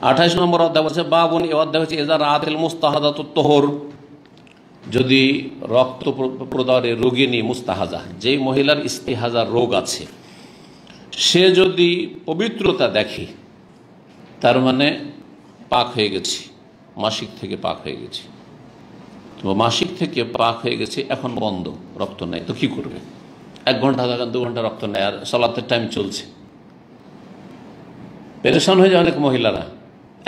28 নম্বর অধ্যায় বলছে বাবুন, এই অধ্যায় হচ্ছে এজা রাতেল মুস্তাহাদাতুত তোহর, যদি রক্ত প্রদাহের রোগিনী মুস্তাহাজা, যেই মহিলার ইস্তিহাজার রোগ আছে, সে যদি পবিত্রতা দেখে, তার মানে পাক হয়ে গেছে, মাসিক থেকে পাক হয়ে গেছে, তো মাসিক থেকে পাক হয়ে গেছে, এখন বন্ধ, রক্ত নেই, তো কি করবে? 1 ঘন্টা, আধা ঘন্টা, 2 ঘন্টা রক্ত নেই, আর সালাতের টাইম চলছে, পেরেশান হয়ে যায় অনেক মহিলারা।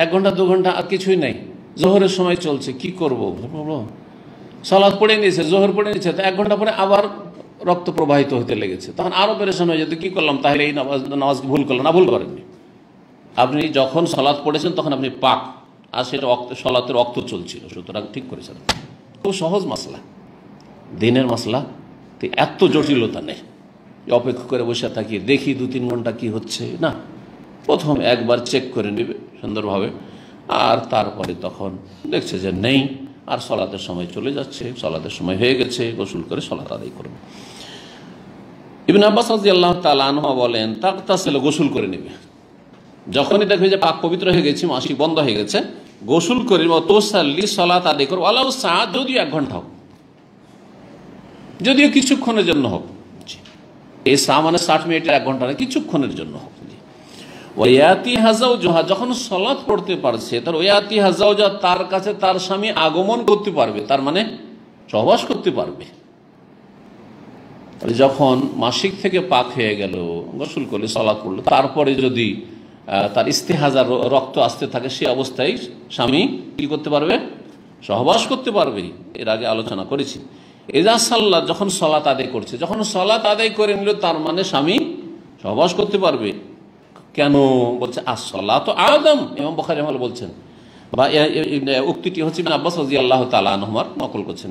1 ঘন্টা 2 ঘন্টা আর কিছুই নেই, জোহরের সময় চলছে, কি করবো? সালাত পড়ে নিয়েছে, জোহর পড়ে নিয়েছে, তো 1 ঘন্টা পরে আবার রক্ত প্রবাহিত হতে লেগেছে, তখন আরও পেরেশান হয়ে যেত, কী করলাম তাহলে? এই নামাজ ভুল করলাম না? ভুল করেননি, আপনি যখন সালাত পড়েছেন তখন আপনি পাক, আর সেটা সালাতের রক্ত চলছিল, সুতরাং ঠিক করেছেন। খুব সহজ মাসলা, দিনের মাসলা, তো এত জটিলতা নেই অপেক্ষা করে বসে থাকি দেখি 2-3 ঘন্টা কি হচ্ছে না। প্রথম একবার চেক করে নেবে সুন্দরভাবে, আর তারপরে তখন দেখছে যে নেই, আর সালাতের সময় চলে যাচ্ছে, সালাতের সময় হয়ে গেছে, গোসল করে সালাত আদায় করবে। ইবনে আব্বাস রাদিয়াল্লাহু তাআলা আনহু বলেন, তাগতাসিল, গোসল করে নেবে, যখনই দেখবে যে পাক পবিত্র হয়ে গেছে, মাসিক বন্ধ হয়ে গেছে, গোসল করে তোসাল্লি, সালাত আদায় করো, ওয়ালাউ সাআত, যদিও 1 ঘন্টা হোক, যদিও কিছুক্ষণের জন্য হোক, এই মানে 60 মিনিটের 1 ঘন্টা না, কিছুক্ষণের জন্য হোক। ওয়ায়াতি হাজাউজা, যখন সালাত পড়তে পারছে, তার ওয়ায়াতি হাজাউজা, তার কাছে তার স্বামী আগমন করতে পারবে, তার মানে সহবাস করতে পারবে। যখন মাসিক থেকে পাক হয়ে গেল, গোসল করলে, সালাত পড়লো, তারপরে যদি তার ইস্তিহাজার রক্ত আসতে থাকে, সে অবস্থায় স্বামী কি করতে পারবে? সহবাস করতে পারবে। এর আগে আলোচনা করেছি। এজা সাল্লাহ, যখন সালাত আদায় করছে, যখন সালাত আদায় করে নিল, তার মানে স্বামী সহবাস করতে পারবে। কেন বলছে? আসসালাত আদম, ইমাম বুখারী রাহিমাহুল্লাহ বলছেন, বা উক্তিটি হচ্ছে ইবনে আব্বাস রাদিয়াল্লাহু তাআলা আনহুমার নকল করছেন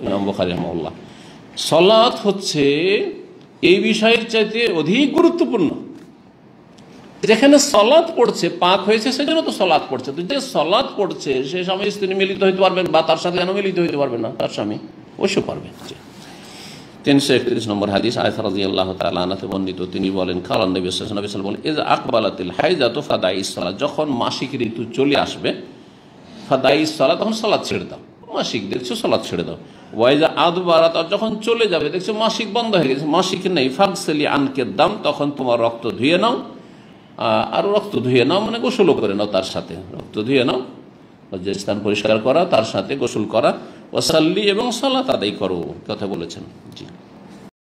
ইমাম বুখারী রাহিমাহুল্লাহ। সালাত হচ্ছে এই বিষয়ের চাইতে অধিক গুরুত্বপূর্ণ। যেখানে সালাত পড়ছে, পাক হয়েছে, সেজন্য তো সালাত পড়ছে, তো যে সালাত পড়ছে সে স্বামী স্ত্রী মিলিত হইতে পারবেন, বা তার সাথে যেন মিলিত হইতে পারবেন না, তার স্বামী অবশ্য পারবে। 331 নম্বর হাদিস, আয়েশা রাদিয়াল্লাহু তাআলা আনহা বর্ণিত, তিনি বলেন, কালান নবী সাল্লাল্লাহু আলাইহি ওয়াসাল্লাম বলেন, ইযা আকবালাতিল হাইজাতু ফাদাইস সালাত, যখন মাসিক ঋতু চলে আসবে, ফাদাইস সালাত, তখন সালাত ছেড়ে দাও, মাসিক দেখছো সালাত ছেড়ে দাও। ওয়াইজা আদবারাত, যখন চলে যাবে, দেখছো মাসিক বন্ধ হয়ে গেছে, মাসিক নেই, ফাগসিলি আনকে দাম, তখন তোমার রক্ত ধুয়ে নাও, আর রক্ত ধুয়ে নাও মানে গোসলও করে নাও, তার সাথে রক্ত ধুয়ে নাও, যে স্থান পরিষ্কার করা, তার সাথে গোসল করা, ওয়াসাল্লি, এবং সালাত আদায় করো, কথা বলেছেন। জি।